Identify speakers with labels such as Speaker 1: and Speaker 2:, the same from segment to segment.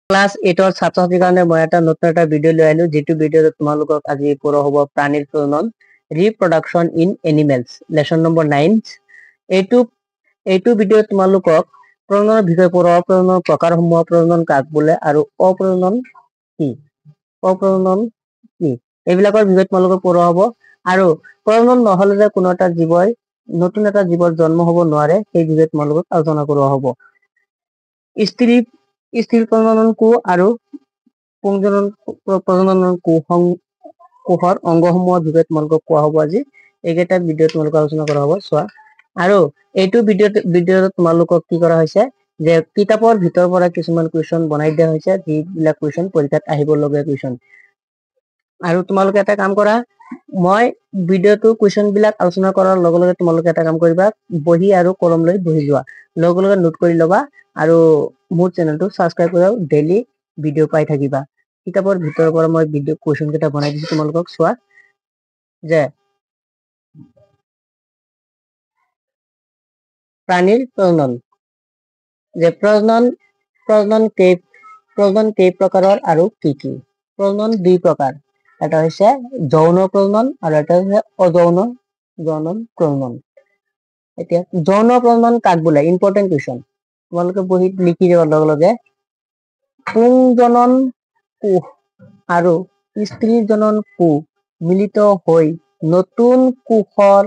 Speaker 1: Class 8 ৰ ছাত্ৰ ছাত্ৰীৰ কাৰণে মই এটা নতুন এটা ভিডিঅ' লৈ আহিলো যেটো ভিডিঅ'ত তোমালোকক আজি পঢ়া হ'ব প্ৰাণীৰ প্ৰজনন reproduction in animals lesson number 9 এইটো ভিডিঅ'ত তোমালোকক প্ৰজননৰ বিষয়ে পঢ়াব প্ৰজননৰ প্ৰকাৰসমূহ প্ৰজনন কাক বোলে আৰু অপ্ৰজনন কি এইবিলাকৰ বিষয়ে তোমালোকক পঢ়া হ'ব আৰু প্ৰজনন নহলে যে কোনো এটা জীৱই নতুন এটা জীৱৰ জন্ম হ'ব নোৱাৰে সেই বিষয়ে তোমালোকক আলোচনা কৰা হ'ব স্ত্ৰী প্ৰজনন কো আৰু প্ৰজনন কোষৰ অংগসমূহৰ বিষয়ে তোমালোকক কোৱা হ'ব আজি এইকেইটা ভিডিঅ' তোমালোকক আলোচনা কৰা হ'ব চোৱা আৰু এইটো ভিডিঅ'ত তোমালোকক কি কৰা হৈছে যে কিতাপৰ ভিতৰৰ পৰা কিছুমান কুৱেশ্যন বনাই দিয়া হৈছে যিবিলাক কুৱেশ্যন পৰীক্ষাত আহিব লগা কুৱেশ্যন আৰু তোমালোকে এটা কাম কৰা মই ভিডিঅ'টো কুৱেশ্যন বিলাক আলোচনা কৰাৰ লগে লগে তোমালোকে এটা কাম কৰিবা বহি আৰু কলম লৈ বহি যোৱা লগে লগে নোট কৰি ল'বা আৰু মোৰ চেনেলটো সাবস্ক্ৰাইব কৰা ডেইলি ভিডিঅ' পাই থাকিবা কিতাপৰ ভিতৰৰ পৰা মই ভিডিঅ' কুৱেশ্যন কেইটা বনাই দিছো তোমালোকক চোৱা যে প্ৰাণীৰ প্ৰজনন যে প্ৰজনন কেই প্ৰকাৰৰ আৰু কি কি প্ৰজনন দুই প্ৰকাৰ এটা হৈছে যৌন প্ৰজনন আৰু এটা হৈছে অযৌন প্ৰজনন এতিয়া যৌন প্ৰজনন কাক বোলে ইম্পৰ্টেন্ট কুৱেশ্যন তোমালোকে বহিত লিখি দিয়াৰ লগে লগে পুংজনন কোষ আৰু স্ত্ৰী জনন কোষ মিলিত হৈ নতুন কোষৰ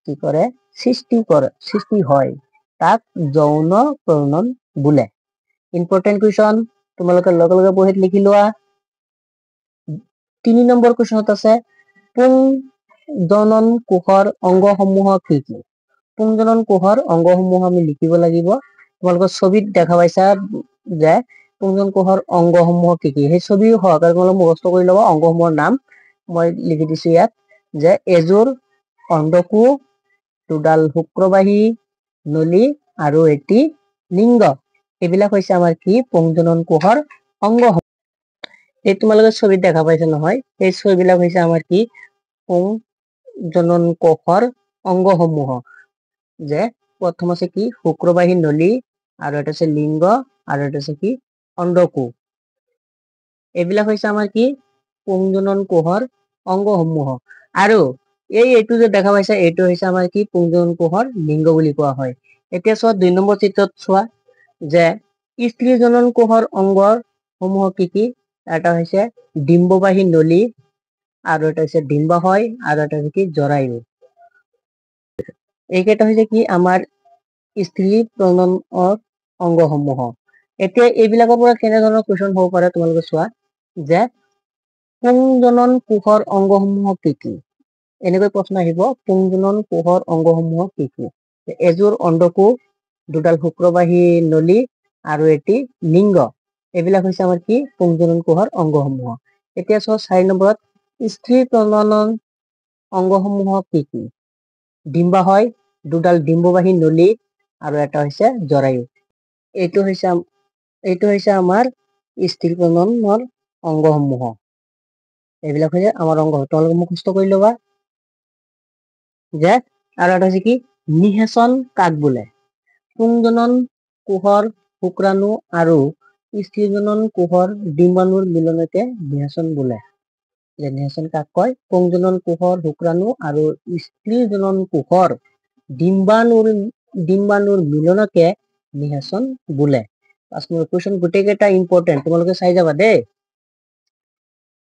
Speaker 1: কি কৰে সৃষ্টি হয় তাক যৌন প্ৰজনন বোলে ইম্পৰ্টেন্ট কুৱেশ্যন তোমালোকে লগে লগে বহিত লিখি লোৱা 3 নম্বৰ কুৱেশ্যনত আছে পুংজনন কোষৰ অংগসমূহ কি কি পুংজনন কোষৰ অংগসমূহ আমি লিখিব লাগিব তোমালোকৰ ছবিত দেখা পাইছা যে পুংজনন কোষৰ অংগসমূহ কি কি সেই ছবি সহকাৰে তোমালোকে মুখস্থ কৰি ল'বা অংগসমূহৰ নাম মই লিখি দিছো ইয়াত যে এযোৰ অণ্ডকোষ দুডাল শুক্ৰবাহী নলী আৰু এটি লিংগ এইবিলাক হৈছে আমাৰ কি পুংজনন কোষৰ অংগ এই তোমালোকে ছবিত দেখা পাইছা নহয় এই ছবিবিলাক হৈছে আমাৰ কি পুংজনন কোষৰ অংগসমূহ যে প্ৰথম আছে কি শুক্ৰবাহী নলী আৰু এটা আছে লিংগ আৰু এটা আছে কি অণ্ডকোষ এইবিলাক হৈছে আমাৰ কি পুংজনন কোষৰ অংগসমূহ আৰু এইটো যে দেখা পাইছা এইটো হৈছে আমাৰ কি পুংজনন কোষৰ লিংগ বুলি কোৱা হয় এতিয়া চোৱা 2 নম্বৰ চিত্ৰত চোৱা যে স্ত্ৰী জনন কোষৰ অংগৰ সমূহ কি কি এটা হৈছে ডিম্ববাহী নলী আৰু এটা হৈছে ডিম্বাশয় আৰু এটা হৈছে কি জৰায়ু এইকেইটা হৈছে কি আমাৰ স্ত্ৰী প্ৰজননৰ অংগসমূহ এতিয়া এইবিলাকৰ পৰা কেনেধৰণৰ কুৱেশ্যন হ'ব পাৰে তোমালোকে চোৱা যে পুংজনন কোষৰ অংগসমূহ কি কি এনেকৈ প্ৰশ্ন আহিব পুংজনন কোষৰ অংগসমূহ কি কি এযোৰ অণ্ডকোষ দুডাল শুক্ৰবাহী নলী আৰু এটি লিংগ এইবিলাক হৈছে আমাৰ কি পুংজনন কোষৰ অংগসমূহ এতিয়া চোৱা 4 নম্বৰত স্ত্ৰী প্ৰজনন অংগসমূহ কি কি ডিম্বাশয় দুডাল ডিম্ববাহী নলী আৰু এটা হৈছে জৰায়ু এইটো হৈছে আমাৰ স্ত্ৰী প্ৰজননৰ অংগসমূহ এইবিলাক হৈছে আমাৰ অংগ তোমালোকে মুখস্থ কৰি ল'বা যে আৰু এটা হৈছে কি নিষেচন কাক বোলে পুংজনন কোষৰ শুক্ৰাণু আৰু স্ত্ৰীজনন কোষৰ ডিম্বাণুৰ মিলনকে নিষেচন বোলে যে নিষেচন কাক কয় পুংজনন কোষৰ শুক্ৰাণু আৰু স্ত্ৰীজনন কোষৰ ডিম্বাণুৰ মিলনকে নিষেচন বোলে 5 নম্বৰ কুৱেশ্যন গোটেইকেইটা ইম্পৰ্টেন্ট তোমালোকে চাই যাবা দেই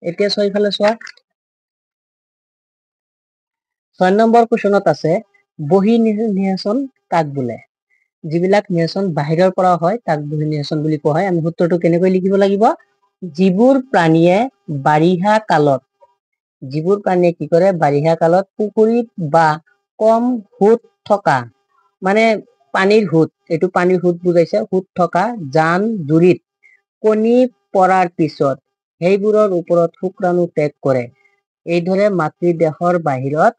Speaker 1: এতিয়া ছয়ফালে চোৱা 6 নম্বৰ কুৱেশ্যনত আছে বহি নিষেচন কাক বোলে যিবিলাক নিষেচন বাহিৰৰ পৰা হয় তাক বহি নিষেচন বুলি কোৱা হয় আমি সূত্ৰটো কেনেকৈ লিখিব লাগিব যিবোৰ প্ৰাণীয়ে কি কৰে বাৰিষা কালত পুখুৰীত বা কম সোঁত থকা মানে পানীৰ সোঁত এইটো পানীৰ সোঁত বুজাইছে সোঁত থকা জান জুৰিত কণী পৰাৰ পিছত সেইবোৰৰ ওপৰত শুক্ৰাণু ত্যাগ কৰে এইদৰে মাতৃদেহৰ বাহিৰত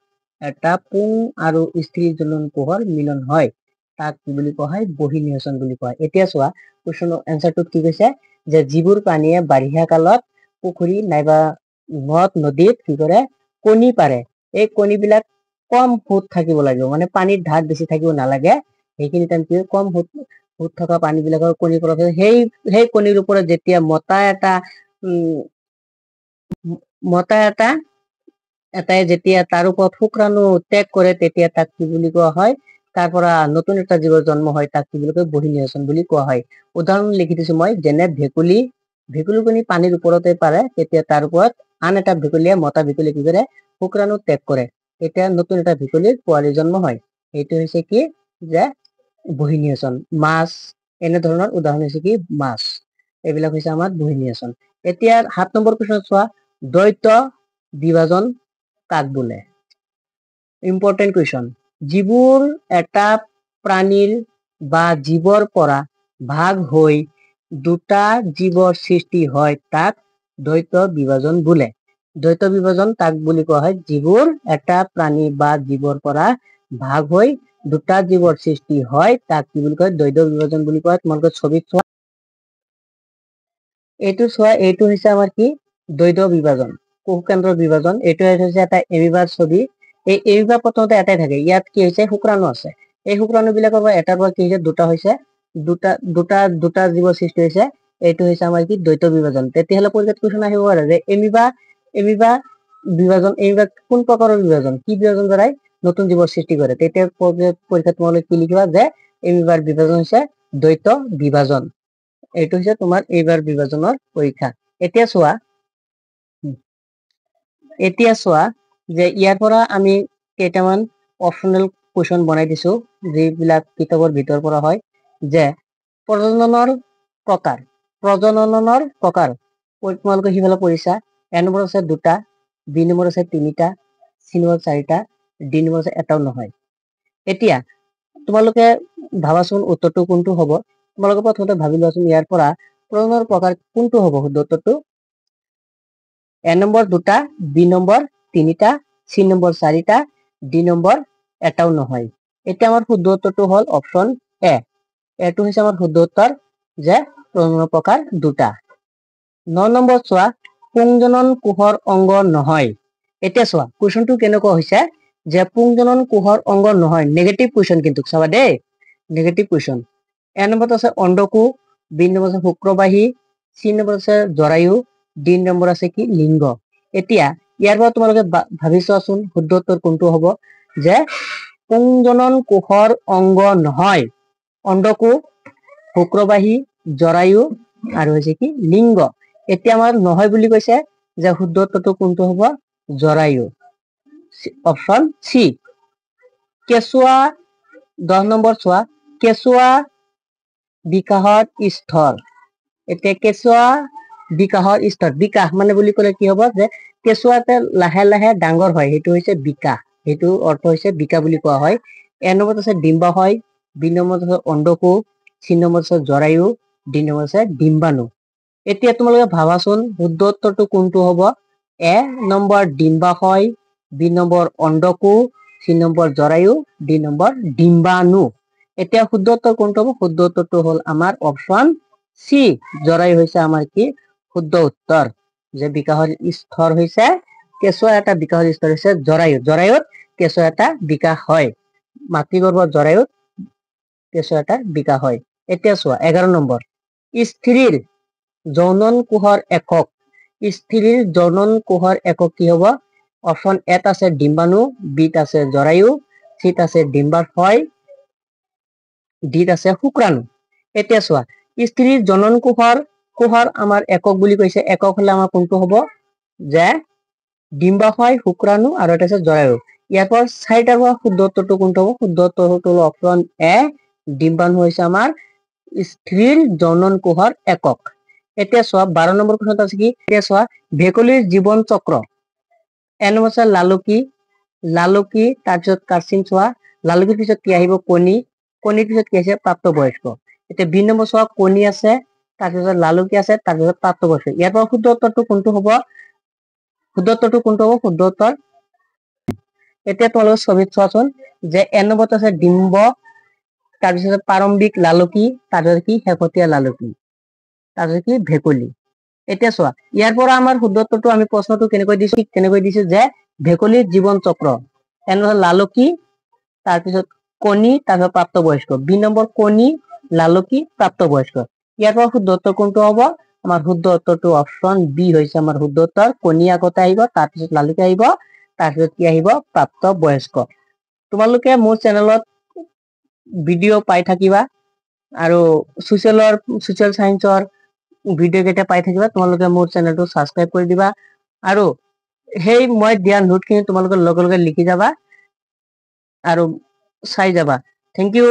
Speaker 1: এটা পুং আৰু স্ত্ৰী জনন কোষৰ মিলন হয় তাক কি বুলি কোৱা হয় বহি নিষেচন বুলি কোৱা হয় এতিয়া চোৱা কুৱেশ্যনৰ এনসাৰটোত কি কৈছে যে যিবোৰ প্ৰাণীয়ে বাৰিষা কালত পুখুৰী নাইবা নদ নদীত কি কৰে কণী পাৰে এই কণীবিলাক কম সোঁত থাকিব লাগিব মানে পানীৰ ধাৰ বেছি থাকিব নালাগে সেইখিনি টাইম কি কম সোঁত সুত থকা প্ৰাণীবিলাকৰ কণী পৰা সেই কণীৰ ওপৰত যেতিয়া মতা এটাই যেতিয়া তাৰ ওপৰত শুক্ৰাণু ত্যাগ কৰে তেতিয়া তাক কি বুলি কোৱা হয়, তাৰ পৰা নতুন এটা জীৱৰ জন্ম হয়, তাক কি বুলি কয় বহি নিৰ্বাচন বুলি কোৱা হয়। উদাহৰণ লিখি দিছো মই, যেনে ভেকুলী কণী পানীৰ ওপৰতে পাৰে, তেতিয়া তাৰ ওপৰত আন এটা ভেকুলীয়ে মতা ভেকুলী কি কৰে শুক্ৰাণু ত্যাগ কৰে, তেতিয়া নতুন এটা ভেকুলীৰ পোৱালি জন্ম হয়। এইটো হৈছে কি যে বহি নিৰ্বাচন। মাছ এনেধৰণৰ উদাহৰণ হৈছে কি মাছ, এইবিলাক হৈছে আমাৰ বহি নিৰ্বাচন। এতিয়া 7 নম্বৰ প্ৰশ্ন চোৱা, দ্বৈত বিভাজন কাক বোলে? Important question. যিবোৰ এটা প্ৰাণীৰ বা জীৱৰ পৰা ভাগ হৈ দুটা জীৱৰ সৃষ্টি হয় তাক দ্বৈত বিভাজন বোলে। দ্বৈত বিভাজন তাক বুলি কোৱা হয় যিবোৰ এটা প্ৰাণী বা জীৱৰ পৰা ভাগ হৈ দুটা জীৱৰ সৃষ্টি হয় তাক কি বুলি কয় দ্বৈত বিভাজন বুলি কয়। তোমালোকে ছবিত চোৱা, এইটো চোৱা, এইটো হৈছে আমাৰ কি দ্বৈত বিভাজন, কোষকেন্দ্ৰৰ বিভাজন। এইটো হৈছে এটা এমিবাৰ ছবি। এই এমিবা প্ৰথমতে এটাই থাকে, ইয়াত কি হৈছে শুক্ৰাণু আছে। এই শুক্ৰাণু বিলাকৰ পৰা এটাৰ পৰা কি হৈছে দুটা হৈছে, দুটা জীৱৰ সৃষ্টি হৈছে। এইটো হৈছে আমাৰ কি দ্বৈত বিভাজন। তেতিয়াহ'লে পৰীক্ষাত কুৱেশ্যন আহিব পাৰে যে এমিবা বিভাজন, এমিবা কোন প্ৰকাৰৰ বিভাজন, কি বিভাজন দ্বাৰাই নতুন জীৱৰ সৃষ্টি কৰে? তেতিয়া পৰীক্ষাত তোমালোকে কি লিখিবা যে এমিবাৰ বিভাজন হৈছে দ্বৈত বিভাজন। এইটো হৈছে তোমাৰ এইবাৰ বিভাজনৰ পৰীক্ষা। এতিয়া চোৱা যে ইয়াৰ পৰা আমি কেইটামান অপচনেল কুৱেশ্যন বনাই দিছো, যিবিলাক কিতাপৰ ভিতৰৰ পৰা হয়। যে প্ৰজননৰ প্ৰকাৰ তোমালোকে সিফালে পঢ়িছা। এ নম্বৰ আছে 2টা, বি নম্বৰ আছে 3টা, চি নম্বৰ 4টা, ডি নম্বৰ আছে এটাও নহয়। এতিয়া তোমালোকে ভাবাচোন উত্তৰটো কোনটো হ'ব। তোমালোকে প্ৰথমতে ভাবি লোৱাচোন ইয়াৰ পৰা প্ৰজননৰ প্ৰকাৰ কোনটো হ'ব শুদ্ধ উত্তৰটো। এ নম্বৰ 2টা, বি নম্বৰ 3টা, চি নম্বৰ 4টা, ডি নম্বৰ এটাও নহয়। এতিয়া আমাৰ শুদ্ধ উত্তৰটো হ'ল অপচন এ। এইটো হৈছে আমাৰ শুদ্ধ উত্তৰ যে প্ৰজননৰ প্ৰকাৰ 2টা। 9 নম্বৰ চোৱা, পুংজনন কোষৰ অংগ নহয়। এতিয়া চোৱা কুৱেশ্যনটো কেনেকুৱা হৈছে যে পুংজনন কোষৰ অংগ নহয়, নেগেটিভ কুৱেশ্যন কিন্তু চাবা দেই, নেগেটিভ কুৱেশ্যন। এ নম্বৰত আছে অণ্ডকোষ, বি নম্বৰ আছে শুক্ৰবাহী, চি নম্বৰ আছে জৰায়ু, ডি নম্বৰ আছে কি লিংগ। এতিয়া ইয়াৰ পৰা তোমালোকে ভাবি চোৱাচোন শুদ্ধ উত্তৰ কোনটো হ'ব। যে পুংজনন কোষৰ অংগ নহয় অণ্ডকোষ, শুক্ৰবাহী, জৰায়ু আৰু হৈছে কি লিংগ। এতিয়া আমাৰ নহয় বুলি কৈছে, যে শুদ্ধ উত্তৰটো কোনটো হ'ব জৰায়ু, অপচন চি। কেঁচুৱা 10 নম্বৰ চোৱা, কেঁচুৱা বিকাশৰ স্তৰ। এতিয়া কেঁচুৱা বিকাশৰ স্তৰ, বিকাশ মানে বুলি ক'লে কি হ'ব যে কেঁচুৱাতে লাহে লাহে ডাঙৰ হয়, সেইটো হৈছে বিকাশ, সেইটো অৰ্থ হৈছে বিকাশ বুলি কোৱা হয়। এ নম্বৰত আছে ডিম্বাশয়, বি নম্বৰত আছে অণ্ডকোষ, চি নম্বৰত আছে জৰায়ু, ডি নম্বৰত আছে ডিম্বাণু। এতিয়া তোমালোকে ভাবাচোন শুদ্ধ উত্তৰটো কোনটো হ'ব। এ নম্বৰ ডিম্বাশয়, বি নম্বৰ অণ্ডকোষ, চি নম্বৰ জৰায়ু, ডি নম্বৰ ডিম্বাণু। এতিয়া শুদ্ধ উত্তৰ কোনটো হ'ব, শুদ্ধ উত্তৰটো হ'ল আমাৰ অপচন চি, জৰায়ু হৈছে আমাৰ কি শুদ্ধ উত্তৰ। যে বিকাশৰ স্তৰ হৈছে, কেঁচুৱা এটা বিকাশৰ স্তৰ হৈছে জৰায়ুত কেঁচুৱা এটা বিকাশ হয়, মাতৃগৰ্ভৰ জৰায়ুত কেঁচুৱা এটা বিকাশ হয়। এতিয়া চোৱা 11 নম্বৰ, স্ত্ৰীৰ যৌনন কোষৰ একক। স্ত্ৰীৰ যৌনন কোষৰ একক কি হ'ব। অপচন এত আছে ডিম্বাণু, বিত আছে জৰায়ু, চিত আছে ডিম্বাশয়, ডিত আছে শুক্ৰাণু। এতিয়া চোৱা স্ত্ৰীৰ জনন কোষৰ আমাৰ একক বুলি কৈছে, একক হলে আমাৰ কোনটো হ'ব যে ডিম্বাশয়, শুক্ৰাণু আৰু এটা আছে জৰায়ু। ইয়াৰ পৰা 4টাৰ পৰা শুদ্ধ উত্তৰটো কোনটো হ'ব, শুদ্ধ উত্তৰটো হ'ল অপচন এ, ডিম্বাণু হৈছে আমাৰ স্ত্ৰীৰ জনন কোষৰ একক। এতিয়া চোৱা 12 নম্বৰ প্ৰশ্নত আছে কি, এতিয়া চোৱা ভেকুলীৰ জীৱন চক্ৰ। এ নম্বৰ আছে লালুকি, তাৰপিছত কাচিন চোৱা, লালুকিৰ পিছত কি আহিব কণী, কণীৰ পিছত কি আছে প্ৰাপ্তবয়স্ক। এতিয়া বি নম্বৰ চোৱা কণী আছে, তাৰপিছত লালুকি আছে, তাৰপিছত প্ৰাপ্তবয়স্ক। ইয়াৰ পৰা শুদ্ধ উত্তৰটো কোনটো হ'ব, শুদ্ধ উত্তৰ। এতিয়া তোমালোকে ছবিত চোৱাচোন যে এ নম্বৰত আছে ডিম্ব, তাৰপিছত প্ৰাৰম্ভিক লালুকি, তাৰপিছত কি শেহতীয়া লালুকি, তাৰপিছত কি ভেকুলী। এতিয়া চোৱা ইয়াৰ পৰা আমাৰ শুদ্ধ উত্তৰটো আমি প্ৰশ্নটো কেনেকৈ দিছো যে ভেকুলীৰ জীৱন চক্ৰ। এ নম্বৰ লালুকি, তাৰপিছত কণী, তাৰপিছত প্ৰাপ্তবয়স্ক। বি নম্বৰ কণী, লালকি প্ৰাপ্তবয়স্ক। ইয়াৰ পৰা শুদ্ধ উত্তৰ কোনটো হ'ব? আমাৰ শুদ্ধ উত্তৰটো অপশ্যন বি হৈছে আমাৰ শুদ্ধ উত্তৰ। কণী আগতে আহিব, তাৰপিছত লালকি আহিব, তাৰপিছত কি আহিব? প্ৰাপ্তবয়স্ক। তোমালোকে মোৰ চেনেলত ভিডিঅ' পাই থাকিবা আৰু ছচিয়েল সায়েন্সৰ ভিডিঅ' কেইটা পাই থাকিবা। তোমালোকে মোৰ চেনেলটো ছাবস্ক্ৰাইব কৰি দিবা আৰু সেই মই দিয়া নোটখিনি তোমালোকে লগে লগে লিখি যাবা আৰু চাই যাবা। Thank U.